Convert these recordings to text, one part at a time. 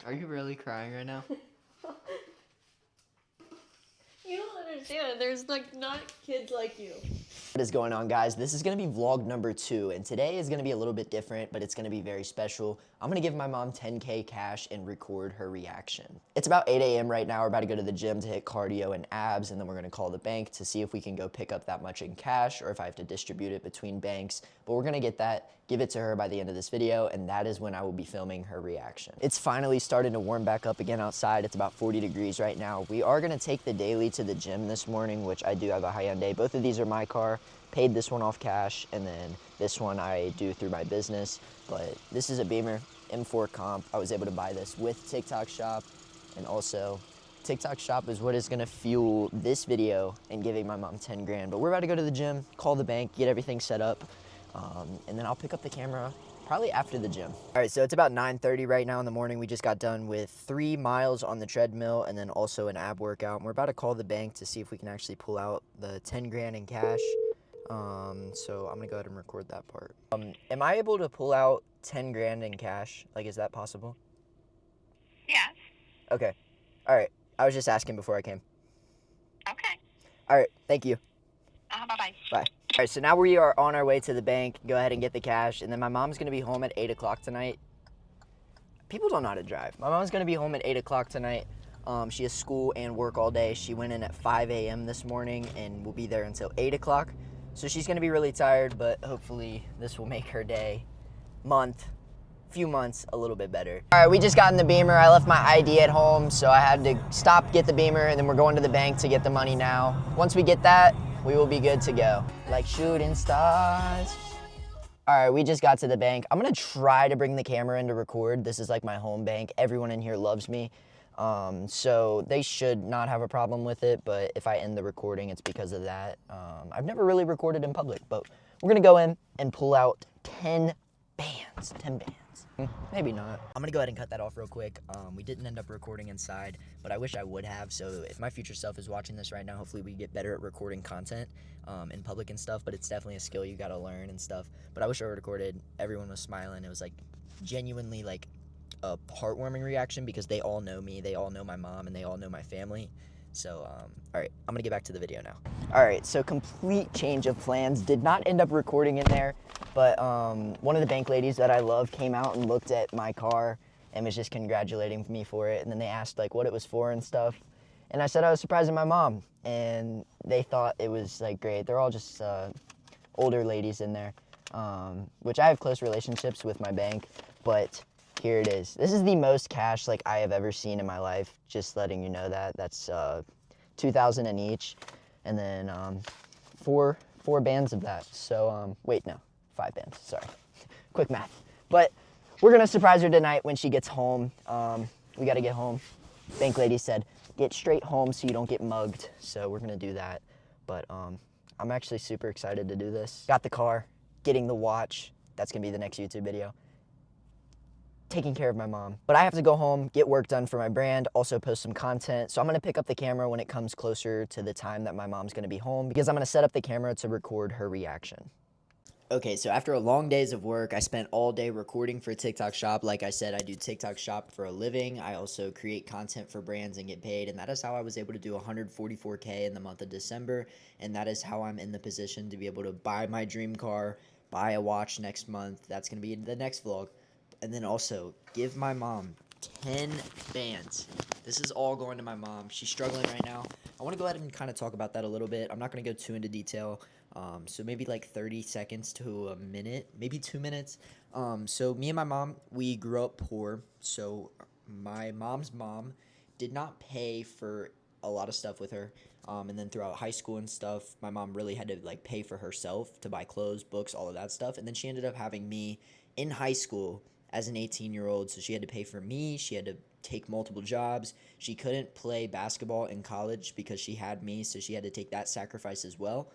Are you really crying right now? You don't understand. There's like not kids like you. What is going on, guys? This is gonna be vlog number 2, and today is gonna be a little bit different, but it's gonna be very special. I'm gonna give my mom 10K cash and record her reaction. It's about 8 a.m. right now. We're about to go to the gym to hit cardio and abs, and then we're gonna call the bank to see if we can go pick up that much in cash or if I have to distribute it between banks. But we're gonna get that, give it to her by the end of this video, and that is when I will be filming her reaction. It's finally starting to warm back up again outside. It's about 40 degrees right now. We are gonna take the daily to the gym this morning, which I do have a Hyundai. Both of these are my car. Paid this one off cash, and then this one I do through my business. But this is a Beamer M4 Comp. I was able to buy this with TikTok Shop, and also TikTok Shop is what is gonna fuel this video and giving my mom 10 grand. But we're about to go to the gym, call the bank, get everything set up, and then I'll pick up the camera probably after the gym. All right, so it's about 9:30 right now in the morning. We just got done with 3 miles on the treadmill and then also an ab workout. And we're about to call the bank to see if we can actually pull out the 10 grand in cash. So I'm gonna go ahead and record that part. Am I able to pull out 10 grand in cash? Like, is that possible? Yes. Okay. All right. I was just asking before I came. Okay. All right. Thank you. Bye-bye. Bye. All right. So now we are on our way to the bank. Go ahead and get the cash. And then my mom's gonna be home at 8 o'clock tonight. People don't know how to drive. My mom's gonna be home at 8 o'clock tonight. She has school and work all day. She went in at 5 a.m. this morning and will be there until 8 o'clock. So she's gonna be really tired, but hopefully this will make her day, few months, a little bit better. All right, we just got in the Beamer. I left my ID at home, so I had to stop, get the Beamer, and then we're going to the bank to get the money now. Once we get that, we will be good to go. Like shooting stars. All right, we just got to the bank. I'm gonna try to bring the camera in to record. This is like my home bank. Everyone in here loves me. So they should not have a problem with it, but if I end the recording, it's because of that. I've never really recorded in public, but we're gonna go in and pull out 10 bands. Maybe not. I'm gonna go ahead and cut that off real quick. We didn't end up recording inside, but I wish I would have. So if my future self is watching this right now, hopefully we get better at recording content in public and stuff, but it's definitely a skill you gotta learn and stuff. But I wish I recorded. Everyone was smiling. It was like genuinely like a heartwarming reaction because they all know me, they all know my mom, and they all know my family. So, all right, I'm gonna get back to the video now. All right, so complete change of plans. Did not end up recording in there, but one of the bank ladies that I love came out and looked at my car and was just congratulating me for it. And then they asked like what it was for and stuff. And I said I was surprising my mom, and they thought it was like great. They're all just older ladies in there, which I have close relationships with my bank, but here it is. This is the most cash like I have ever seen in my life. Just letting you know that. That's $2,000 in each, and then four bands of that. So wait, no, 5 bands. Sorry, quick math. But we're gonna surprise her tonight when she gets home. We gotta get home. Bank lady said get straight home so you don't get mugged. So we're gonna do that. But I'm actually super excited to do this. Got the car, getting the watch. That's gonna be the next YouTube video. Taking care of my mom. But I have to go home, get work done for my brand, also post some content. So I'm gonna pick up the camera when it comes closer to the time that my mom's gonna be home because I'm gonna set up the camera to record her reaction. Okay, so after a long days of work, I spent all day recording for TikTok Shop. Like I said, I do TikTok Shop for a living. I also create content for brands and get paid, and that is how I was able to do 144K in the month of December, and that is how I'm in the position to be able to buy my dream car, buy a watch next month. That's gonna be in the next vlog. And then also give my mom 10 bands. This is all going to my mom. She's struggling right now. I want to go ahead and kind of talk about that a little bit. I'm not going to go too into detail. So maybe like 30 seconds to a minute, maybe 2 minutes. So me and my mom, we grew up poor. So my mom's mom did not pay for a lot of stuff with her. And then throughout high school and stuff, my mom really had to like pay for herself to buy clothes, books, all of that stuff. And then she ended up having me in high school as an 18-year-old, so she had to pay for me. She had to take multiple jobs. She couldn't play basketball in college because she had me, so she had to take that sacrifice as well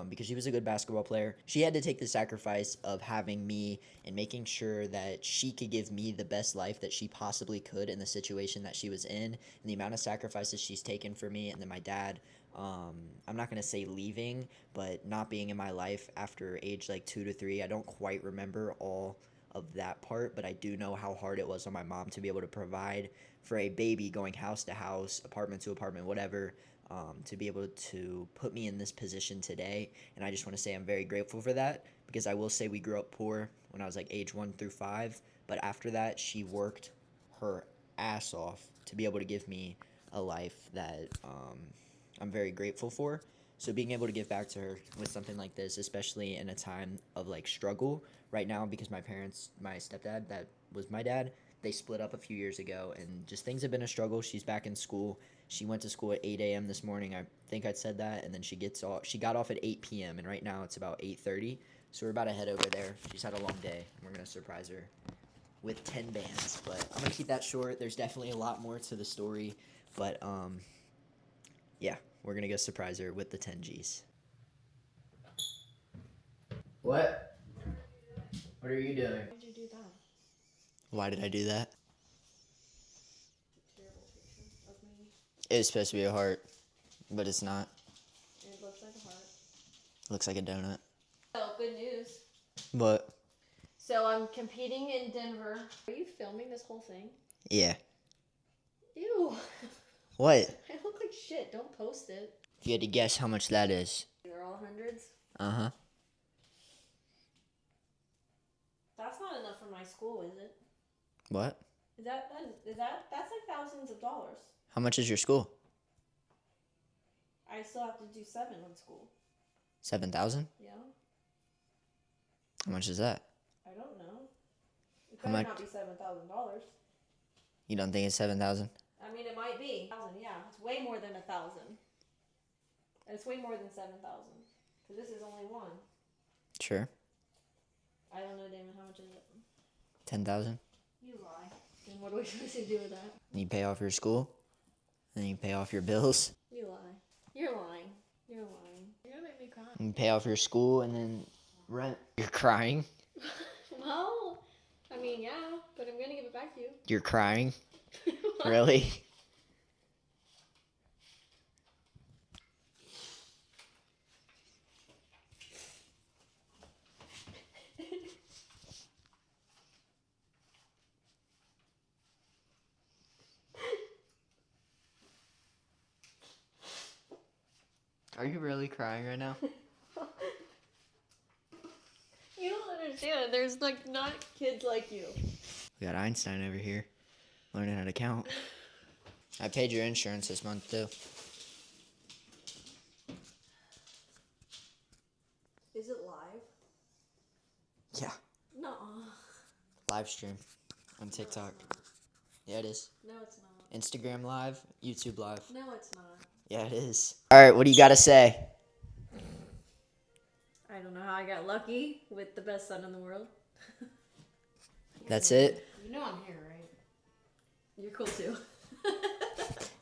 because she was a good basketball player. She had to take the sacrifice of having me and making sure that she could give me the best life that she possibly could in the situation that she was in, and the amount of sacrifices she's taken for me. And then my dad, I'm not going to say leaving, but not being in my life after age like 2 to 3. I don't quite remember all of that part, but I do know how hard it was on my mom to be able to provide for a baby going house to house, apartment to apartment, whatever, to be able to put me in this position today. And I just want to say I'm very grateful for that, because I will say we grew up poor when I was like age 1 through 5, but after that she worked her ass off to be able to give me a life that I'm very grateful for. So being able to give back to her with something like this, especially in a time of like struggle right now, because my parents, my stepdad, that was my dad, they split up a few years ago, and just things have been a struggle. She's back in school. She went to school at 8 a.m. this morning. I think I said that, and then she got off at 8 p.m. and right now it's about 8:30. So we're about to head over there. She's had a long day. And we're gonna surprise her with 10 bands, but I'm gonna keep that short. There's definitely a lot more to the story, but yeah, we're gonna go surprise her with the 10 G's. What? What are you doing? Why did you do that? Why did I do that? Terrible picture of me. It's supposed to be a heart, but it's not. It looks like a heart. Looks like a donut. Oh, good news. What? So I'm competing in Denver. Are you filming this whole thing? Yeah. Ew. What? I look like shit. Don't post it. If you had to guess how much that is. They're all hundreds. Uh-huh. That's not enough for my school, is it? What? That's like thousands of dollars. How much is your school? I still have to do 7 on school. 7,000? Yeah. How much is that? I don't know. It How better much? not be $7,000. You don't think it's 7,000? I mean, it might be 1,000. Yeah, it's way more than 1,000. And it's way more than 7,000. Because this is only one. Sure. I don't know, Damon. How much is it? 10,000? You lie. And what are we supposed to do with that? You pay off your school, and you pay off your bills. You lie. You're lying. You're lying. You're gonna make me cry. You pay off your school, and then rent. You're crying. Well, I mean, yeah, but I'm gonna give it back to you. You're crying. Really? Are you really crying right now? You don't understand. There's like not kids like you. We got Einstein over here learning how to count. I paid your insurance this month too. Is it live? Yeah. No. Live stream on TikTok. Yeah, it is. No, it's not. Instagram live, YouTube live. No, it's not. Yeah, it is. All right, what do you got to say? I don't know how I got lucky with the best son in the world. That's it? You know I'm here, right? You're cool too.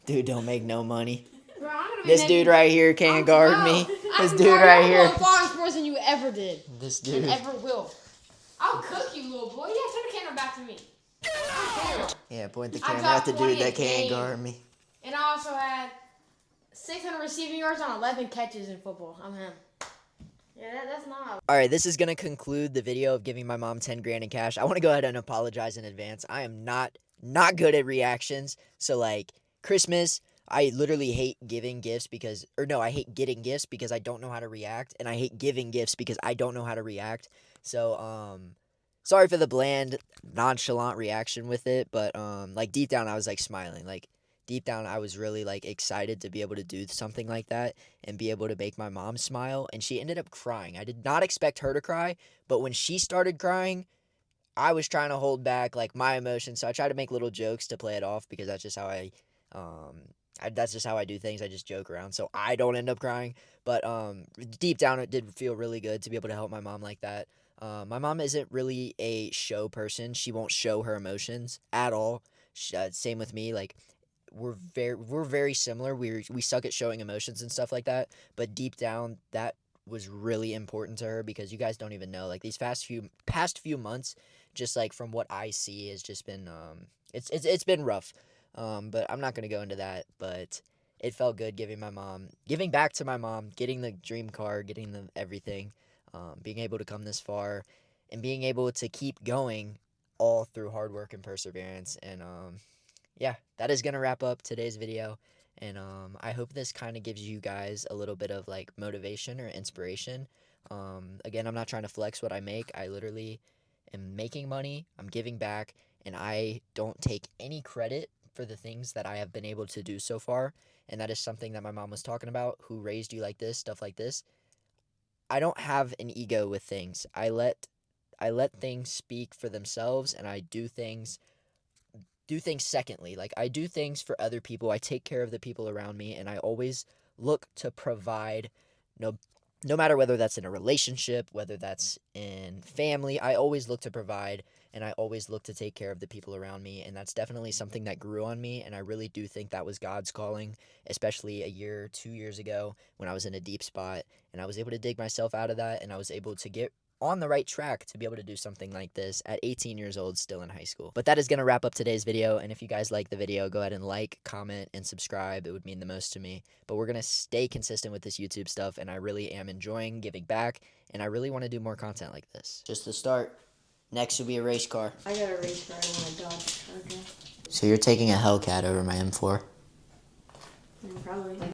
Dude, don't make no money. Bro, I'm gonna be This making- dude right here can't guard me. I This can dude guard right you here. more Fox Sports than you ever did. This And dude. ever will. I'll cook you, little boy. Yeah, turn the camera back to me. I don't care. Yeah, point the I camera got at the 20 dude that a can't game. guard me. And I also had 600 receiving yards on 11 catches in football. I'm him. Yeah, that's not. All right, this is going to conclude the video of giving my mom 10 grand in cash. I want to go ahead and apologize in advance. I am not good at reactions. So like Christmas, I literally hate giving gifts I hate getting gifts because I don't know how to react, and I hate giving gifts because I don't know how to react. So sorry for the bland, nonchalant reaction with it, but like deep down I was like smiling. Like deep down I was really like excited to be able to do something like that and be able to make my mom smile, and she ended up crying. I did not expect her to cry, but when she started crying, I was trying to hold back like my emotions, so I tried to make little jokes to play it off because that's just how that's just how I do things. I just joke around so I don't end up crying. But deep down it did feel really good to be able to help my mom like that. My mom isn't really a show person. She won't show her emotions at all. Same with me. Like we're very similar. We suck at showing emotions and stuff like that. But deep down, that was really important to her because you guys don't even know. Like these past few months, just like from what I see, has just been it's been rough. But I'm not gonna go into that. But it felt good giving back to my mom, getting the dream car, getting the everything, being able to come this far, and being able to keep going all through hard work and perseverance. And yeah, that is going to wrap up today's video. And I hope this kind of gives you guys a little bit of like motivation or inspiration. Again, I'm not trying to flex what I make. I literally am making money, I'm giving back, and I don't take any credit for the things that I have been able to do so far. And that is something that my mom was talking about, who raised you like this, stuff like this. I don't have an ego with things. I let things speak for themselves, and I do things secondly. Like, I do things for other people. I take care of the people around me, and I always look to provide, no matter whether that's in a relationship, whether that's in family, I always look to provide, and I always look to take care of the people around me. And that's definitely something that grew on me, and I really do think that was God's calling, especially a year, 2 years ago when I was in a deep spot, and I was able to dig myself out of that, and I was able to get on the right track to be able to do something like this at 18 years old, still in high school. But that is going to wrap up today's video, and if you guys like the video, go ahead and like, comment, and subscribe. It would mean the most to me. But we're going to stay consistent with this YouTube stuff, and I really am enjoying giving back, and I really want to do more content like this. Just the start. Next will be a race car. I got a race car. I want a Dodge Charger. So you're taking a Hellcat over my M4?